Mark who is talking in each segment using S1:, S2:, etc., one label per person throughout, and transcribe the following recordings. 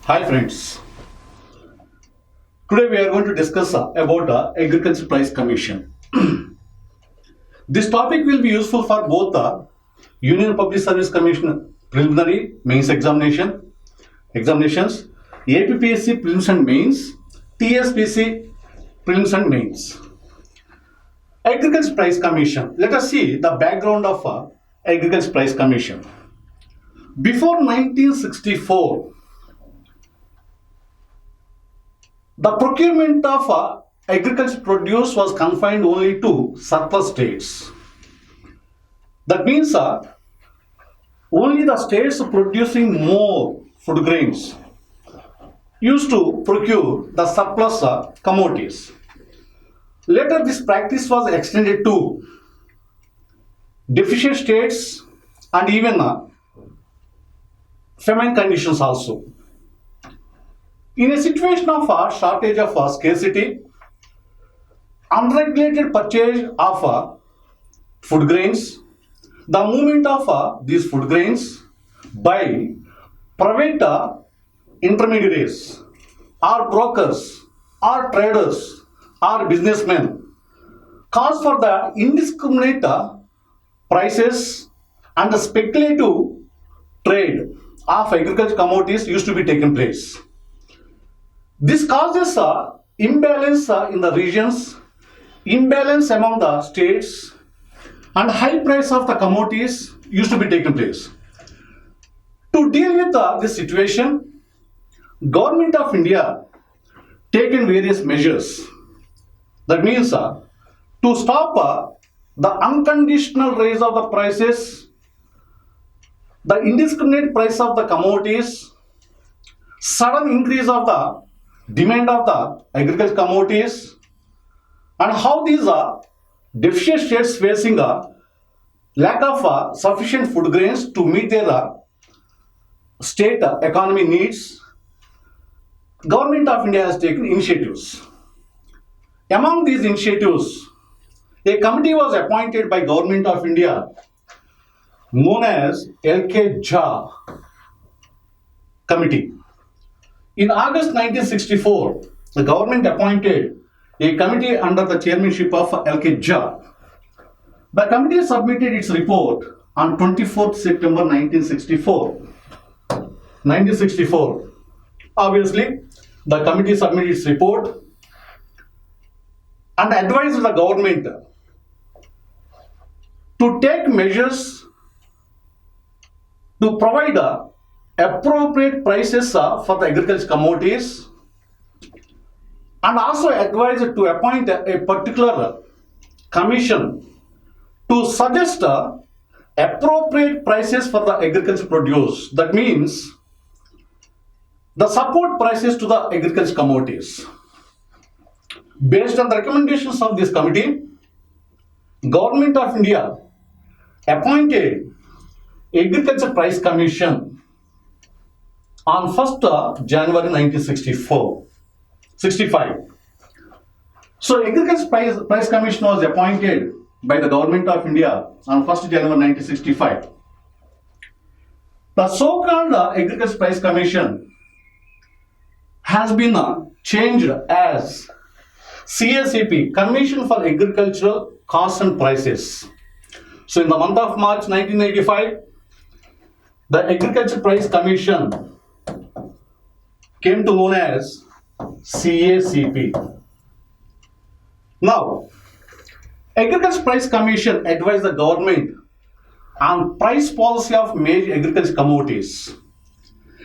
S1: Hi friends, today we are going to discuss about Agriculture Price Commission. This topic will be useful for both the Union Public Service Commission preliminary mains examinations, APPSC prelims and mains, TSPSC prelims and mains. Agriculture Price Commission. Let us see the background of Agriculture Price Commission. Before 1964, the procurement of agricultural produce was confined only to surplus states. That means only the states producing more food grains used to procure the surplus commodities. Later, this practice was extended to deficient states and even famine conditions also. In a situation of shortage of scarcity, unregulated purchase of food grains, the movement of these food grains by private intermediaries or brokers or traders or businessmen calls for the indiscriminate prices and the speculative trade of agricultural commodities used to be taken place. This causes imbalance in the regions, imbalance among the states, and high price of the commodities used to be taken place. To deal with this situation, Government of India taken various measures. That means to stop the unconditional raise of the prices, the indiscriminate price of the commodities, sudden increase of the demand of the agricultural commodities, and how these deficient states facing a lack of sufficient food grains to meet their state economy needs. Government of India has taken initiatives. Among these initiatives, a committee was appointed by Government of India known as L.K. Jha Committee. In August 1964, the government appointed a committee under the chairmanship of L.K. Jha. The committee submitted its report on 24th September 1964. Obviously, the committee submitted its report and advised the government to take measures to provide appropriate prices for the agricultural commodities, and also advised to appoint a particular commission to suggest appropriate prices for the agricultural produce. That means the support prices to the agricultural commodities. Based on the recommendations of this committee, Government of India appointed Agriculture Price Commission on 1st January 1965. So Agriculture Price Commission was appointed by the Government of India on 1st January 1965. The so-called Agriculture Price Commission has been changed as CACP, Commission for Agricultural Costs and Prices. So in the month of March 1985, the Agriculture Price Commission came to known as CACP. Now, Agriculture Price Commission advised the government on price policy of major agricultural commodities.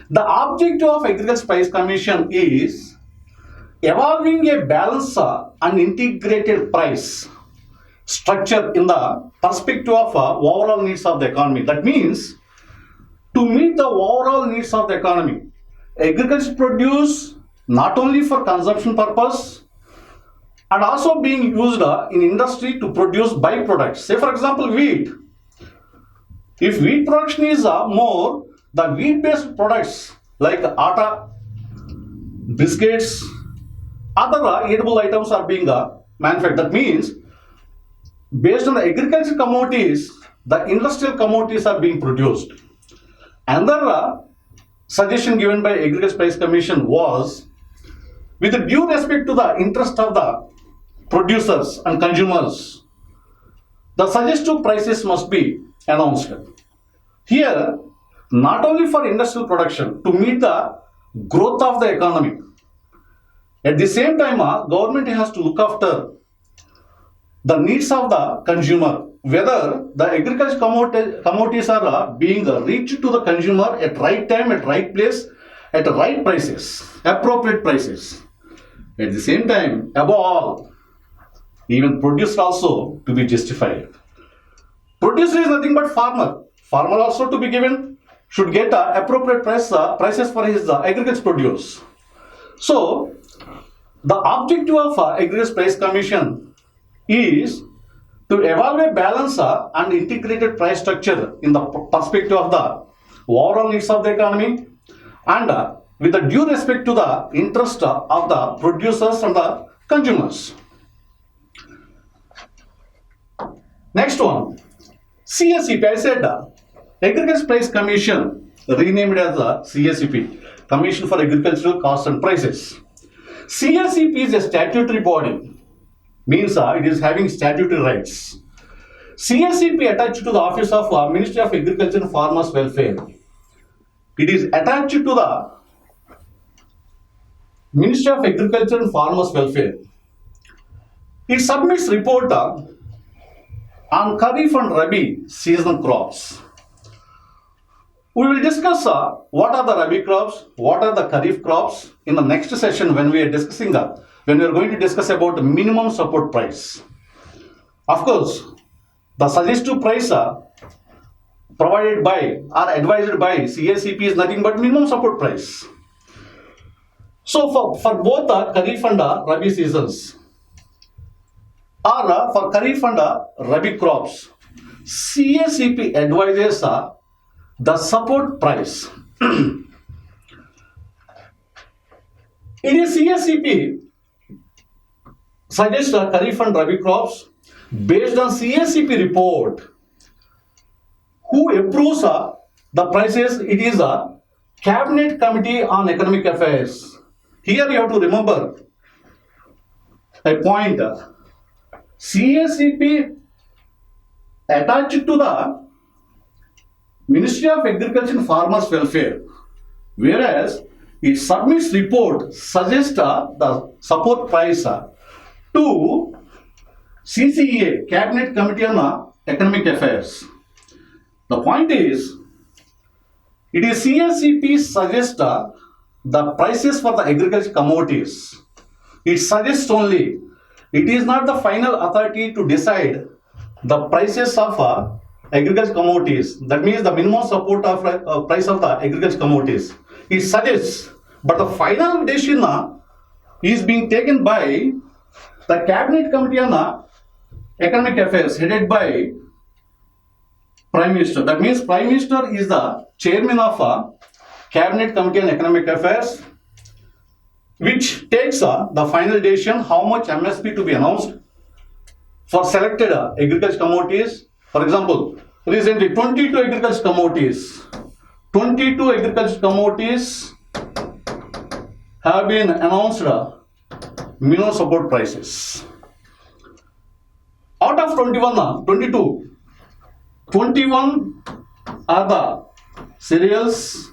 S1: The objective of Agriculture Price Commission is evolving a balanced and integrated price structure in the perspective of overall needs of the economy. That means to meet the overall needs of the economy, agricultural produce not only for consumption purpose and also being used in industry to produce byproducts. Say for example wheat. If wheat production is more, the wheat based products like atta, biscuits, other edible items are being manufactured. That means based on the agricultural commodities, the industrial commodities are being produced. Another suggestion given by Aggregate Price Commission was, with due respect to the interest of the producers and consumers, the suggested prices must be announced. Here, not only for industrial production to meet the growth of the economy, at the same time, government has to look after the needs of the consumer, whether the agricultural commodities are being reached to the consumer at right time, at right place, at right prices, appropriate prices. At the same time, above all, even producer also to be justified. Producer is nothing but farmer. Farmer also to be given should get appropriate prices for his aggregate produce. So, the objective of Aggregate Price Commission is to evaluate balance and integrated price structure in the perspective of the overall needs of the economy and with the due respect to the interest of the producers and the consumers. Next one, CACP. I said Aggregate Price Commission renamed as the CACP, Commission for Agricultural Costs and Prices. CACP is a statutory body, means it is having statutory rights. CACP attached to the office of Ministry of Agriculture and Farmers Welfare. It is attached to the Ministry of Agriculture and Farmers Welfare. It submits report on Kharif and Rabi seasonal crops. We will discuss what are the Rabi crops, what are the Kharif crops in the next session when we are discussing when we are going to discuss about the minimum support price. Of course, the suggested price provided by or advised by CACP is nothing but minimum support price. So for both Kharif and Rabi seasons, or for Kharif and Rabi crops, CACP advises the support price. It is CACP suggests Kharif and Rabi crops based on CACP report. Who approves the prices? It is a Cabinet Committee on Economic Affairs. Here you have to remember a point. CACP attached to the Ministry of Agriculture and Farmers Welfare, whereas it submits report suggests the support price to CCEA, Cabinet Committee on Economic Affairs. The point is, it is CACP suggests the prices for the agricultural commodities. It suggests only. It is not the final authority to decide the prices of agricultural commodities. That means the minimum support of price of the agricultural commodities. It suggests, but the final decision is being taken by the Cabinet Committee on Economic Affairs headed by Prime Minister. That means Prime Minister is the chairman of Cabinet Committee on Economic Affairs, which takes the final decision how much MSP to be announced for selected agricultural commodities. For example, recently 22 agricultural commodities have been announced minimum support prices. Out of 21 are the cereals,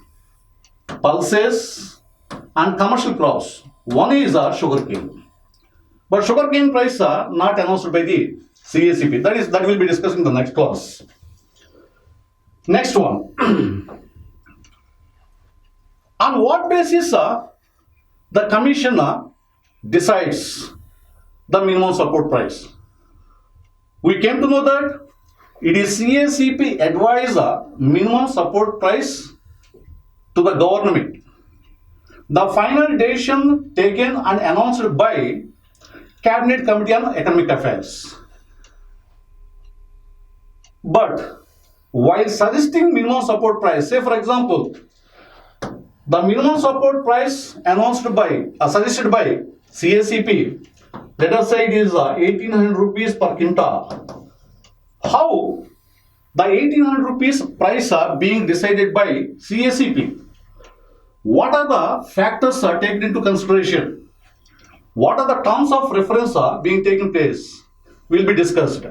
S1: pulses and commercial crops. One is sugarcane. But sugarcane price are not announced by the CACP. That will be discussed in the next class. Next one. On what basis the commission decides the minimum support price? We came to know that it is CACP advise minimum support price to the government. The final decision taken and announced by Cabinet Committee on Economic Affairs. But while suggesting minimum support price, say for example, the minimum support price announced by, suggested by CACP, let us say it is 1800 rupees per quintal. How the 1800 rupees price are being decided by CACP? what are the factors are taken into consideration, what are the terms of reference are being taken place, will be discussed.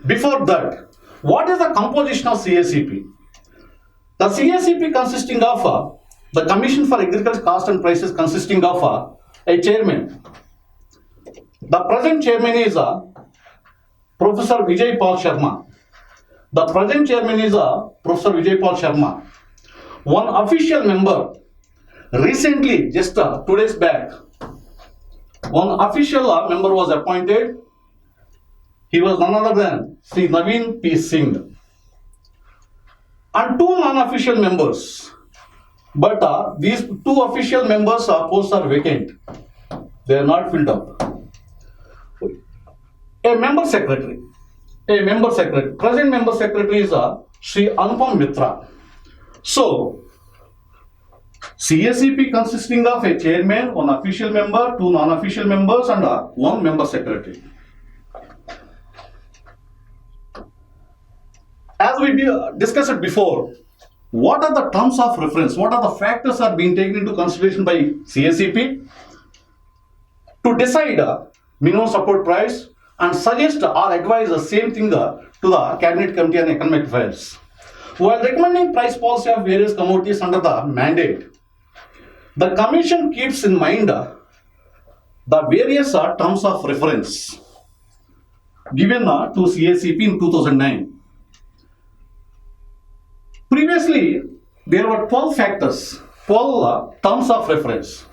S1: Before that, what is the composition of CACP? The CACP consisting of the Commission for Agriculture Cost and Prices, consisting of a chairman. The present chairman is Professor Vijay Sharma. The present chairman is Professor Vijay Sharma. One official member, recently, just 2 days back, one official member was appointed. He was none other than Sri Naveen P. Singh. And 2 non-official members. But these 2 official members posts are vacant. They are not filled up. A member secretary. Present member secretary is Sri Anupam Mitra. So, CACP consisting of a chairman, 1 official member, 2 non-official members, and 1 member secretary. As we discussed it before, what are the terms of reference? What are the factors are being taken into consideration by CACP to decide minimum support price and suggest or advise the same thing to the Cabinet Committee on Economic Affairs, while recommending price policy of various commodities under the mandate? The Commission keeps in mind the various terms of reference given to CACP in 2009. Previously, there were 12 factors, 12 terms of reference.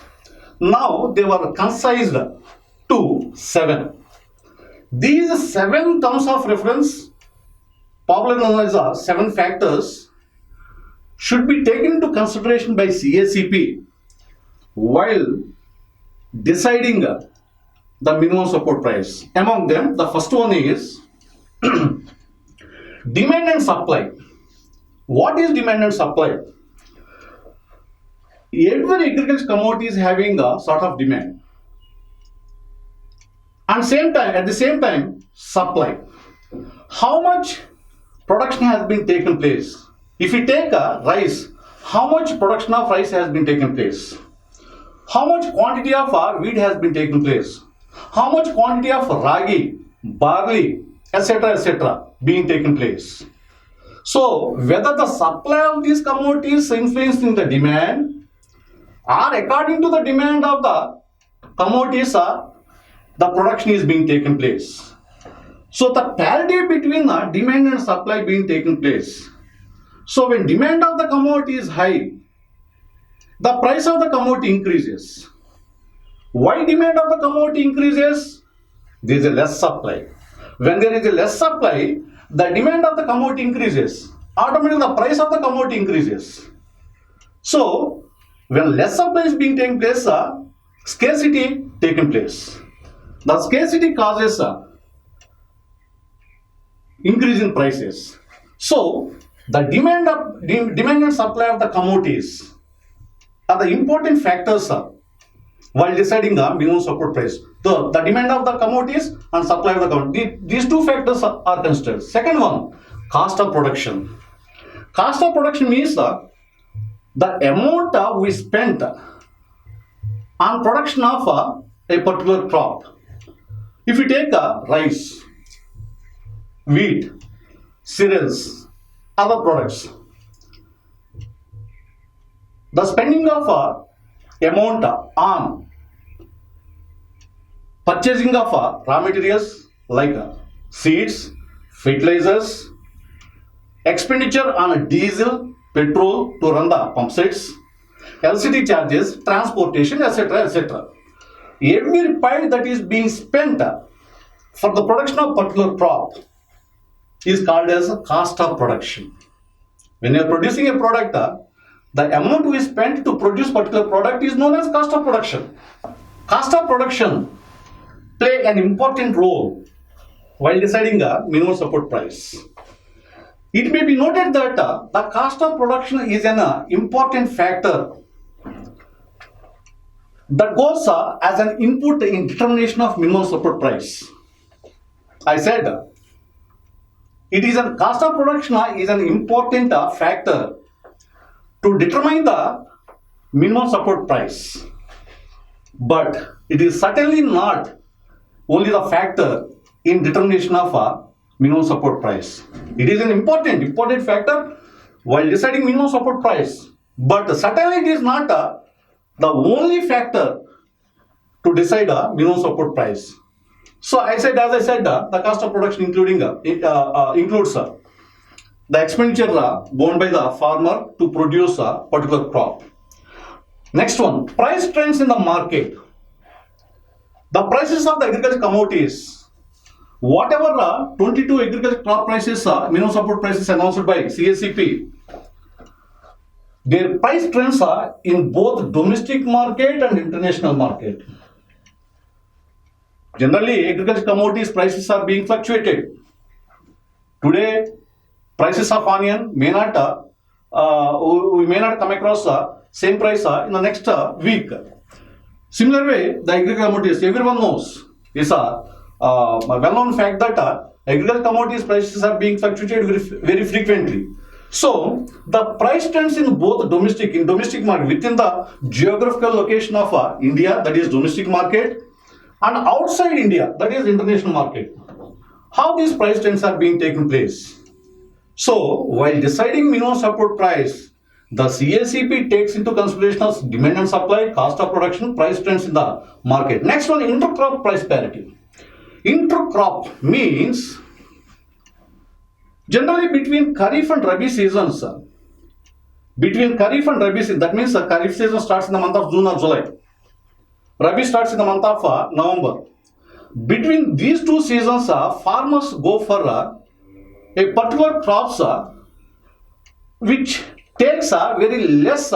S1: Now they were concised to 7. These 7 terms of reference, popularly known as 7 factors, should be taken into consideration by CACP while deciding the minimum support price. Among them, the first one is demand and supply. What is demand and supply? Every agriculture commodity is having a sort of demand, and at the same time supply. How much production has been taken place? If we take rice, how much production of rice has been taken place? How much quantity of wheat has been taken place? How much quantity of ragi, barley, etc. being taken place? So, whether the supply of these commodities influencing the demand, or according to the demand of the commodities, the production is being taken place. So, the parity between the demand and supply being taken place. So, when demand of the commodity is high, the price of the commodity increases. Why demand of the commodity increases? There is a less supply. When there is a less supply, the demand of the commodity increases. Automatically, the price of the commodity increases. So, when less supply is being taken place, scarcity taken place. The scarcity causes increase in prices. So, the demand and supply of the commodities are the important factors while deciding the minimum support price. The demand of the commodities and supply of the commodity. These 2 factors are considered. Second one, cost of production. Cost of production means the amount we spent on production of a particular crop. If we take rice, wheat, cereals, other products, the spending of amount on purchasing of raw materials like seeds, fertilizers, expenditure on diesel, petrol to run the pump sets, LCD charges, transportation, etc. Every rupee that is being spent for the production of particular crop is called as cost of production. When you are producing a product, the amount we spent to produce particular product is known as cost of production. Cost of production play an important role while deciding a minimum support price. It may be noted that the cost of production is an important factor that goes as an input in determination of minimum support price. I said cost of production is an important factor to determine the minimum support price. But it is certainly not only the factor in determination of a minimum support price. It is an important factor while deciding minimum support price. But certainly it is not the only factor to decide a minimum support price. So as I said, the cost of production includes the expenditure borne by the farmer to produce a particular crop. Next one, price trends in the market. The prices of the agricultural commodities, whatever 22 agricultural crop prices, minimum support prices announced by CACP, their price trends are in both domestic market and international market. Generally, agricultural commodities prices are being fluctuated. Today, prices of onion may not, we may not come across the same price in the next week. Similar way, the agricultural commodities, everyone knows, is a well-known fact that agricultural commodities prices are being fluctuated very frequently. So, the price trends in both domestic market, within the geographical location of India, that is domestic market, and outside India, that is international market. How these price trends are being taken place? So, while deciding minimum support price, the CACP takes into consideration of demand and supply, cost of production, price trends in the market. Next one, intercrop price parity. Intercrop means generally between Kharif and Rabi seasons. Between Kharif and Rabi season, that means the Kharif season starts in the month of June or July. Rabi starts in the month of November. Between these two seasons, farmers go for a particular crops which takes a very less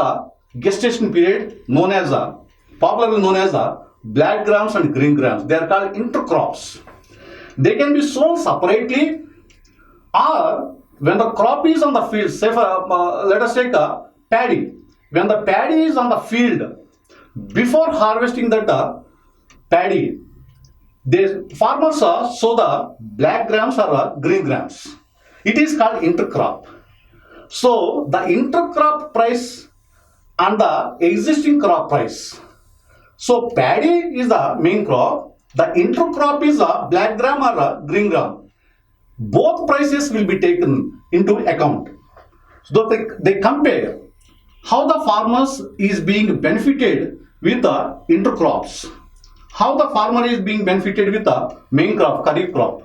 S1: gestation period, popularly known as black grams and green grams. They are called intercrops. They can be sown separately, or when the crop is on the field, say let us take paddy. When the paddy is on the field, before harvesting that paddy, the farmers sow the black grams or green grams. It is called intercrop. So the intercrop price and the existing crop price. So paddy is the main crop. The intercrop is a black gram or a green gram. Both prices will be taken into account. So they compare how the farmers is being benefited with the intercrops. How the farmer is being benefited with the main crop, kharif crop.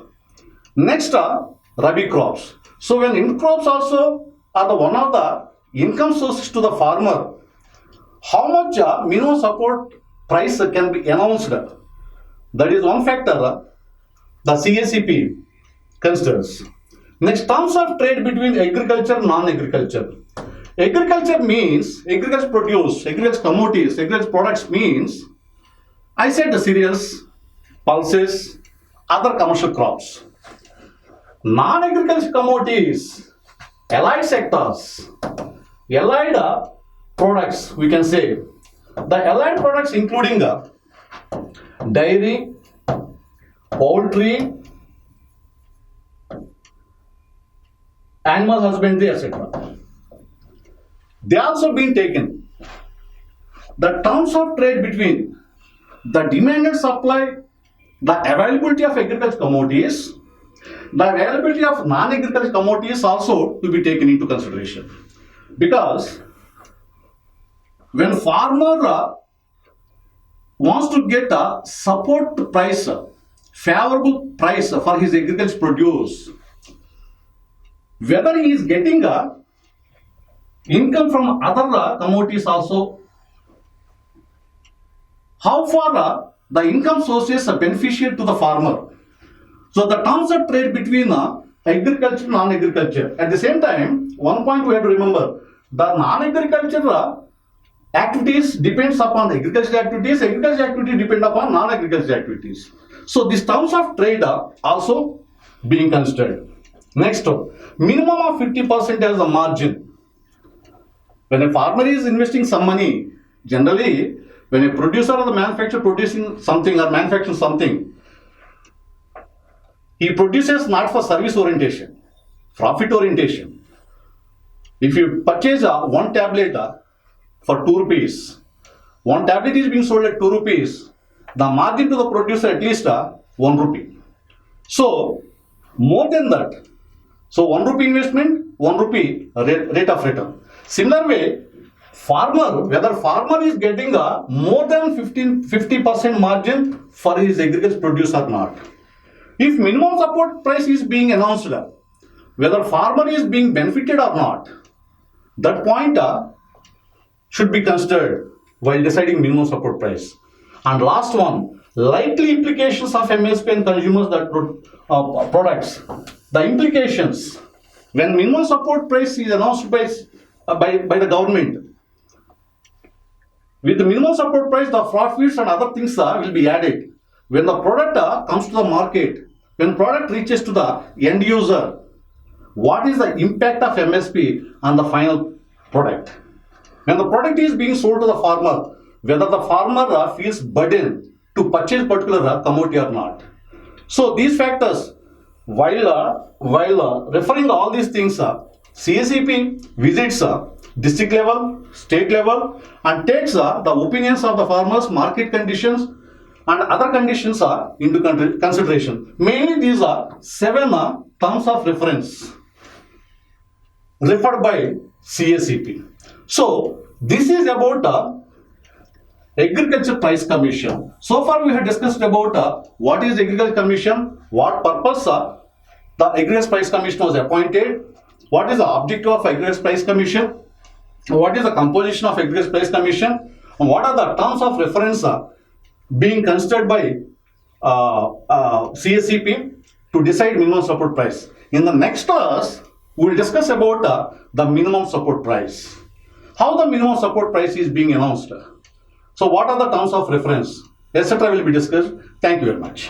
S1: Next are rabi crops. So when intercrops also are the one of the income sources to the farmer, how much minimum support price can be announced? That is one factor the CACP considers. Next, terms of trade between agriculture and non-agriculture. Agriculture means agriculture produce, agriculture commodities, agriculture products means, I said the cereals, pulses, other commercial crops. Non-agriculture commodities, allied sectors, allied products, we can say. The allied products including dairy, poultry, animal husbandry, etc. They also been taken. The terms of trade between the demand and supply, the availability of agricultural commodities, the availability of non-agricultural commodities also to be taken into consideration. Because when farmer wants to get a support price, favorable price for his agricultural produce, whether he is getting a income from other commodities also, how far the income sources are beneficial to the farmer. So the terms of trade between agriculture and non-agriculture. At the same time, one point we have to remember, the non-agriculture activities depends upon agricultural activities depend upon non-agricultural activities. So these terms of trade are also being considered. Next, minimum of 50% as a margin. When a farmer is investing some money, generally, when a producer or the manufacturer producing something or manufacturing something, he produces not for service orientation, profit orientation. If you purchase one tablet for 2 rupees. One tablet is being sold at 2 rupees. The margin to the producer at least 1 rupee. So more than that. So 1 rupee investment, 1 rupee rate of return. Similar way, whether farmer is getting a more than 50% margin for his aggregate produce or not. If minimum support price is being announced, whether farmer is being benefited or not, that point should be considered while deciding minimum support price. And last one, likely implications of MSP and consumers that products. The implications when minimum support price is announced by the government. With the minimum support price, the profits and other things will be added. When the product comes to the market, when product reaches to the end user, what is the impact of MSP on the final product? When the product is being sold to the farmer, whether the farmer feels burdened to purchase particular commodity or not. So these factors, while referring all these things, CACP visits district level, state level, and takes the opinions of the farmers, market conditions, and other conditions into consideration. Mainly these are 7 terms of reference referred by CACP. So this is about Agriculture Price Commission. So far we have discussed about what is Agriculture Commission, what purpose the Agriculture Price Commission was appointed, what is the objective of Agriculture Price Commission, what is the composition of Agriculture Price Commission, and what are the terms of reference being considered by CACP to decide minimum support price. In the next class, we will discuss about the minimum support price. How the minimum support price is being announced. So what are the terms of reference, etc. will be discussed. Thank you very much.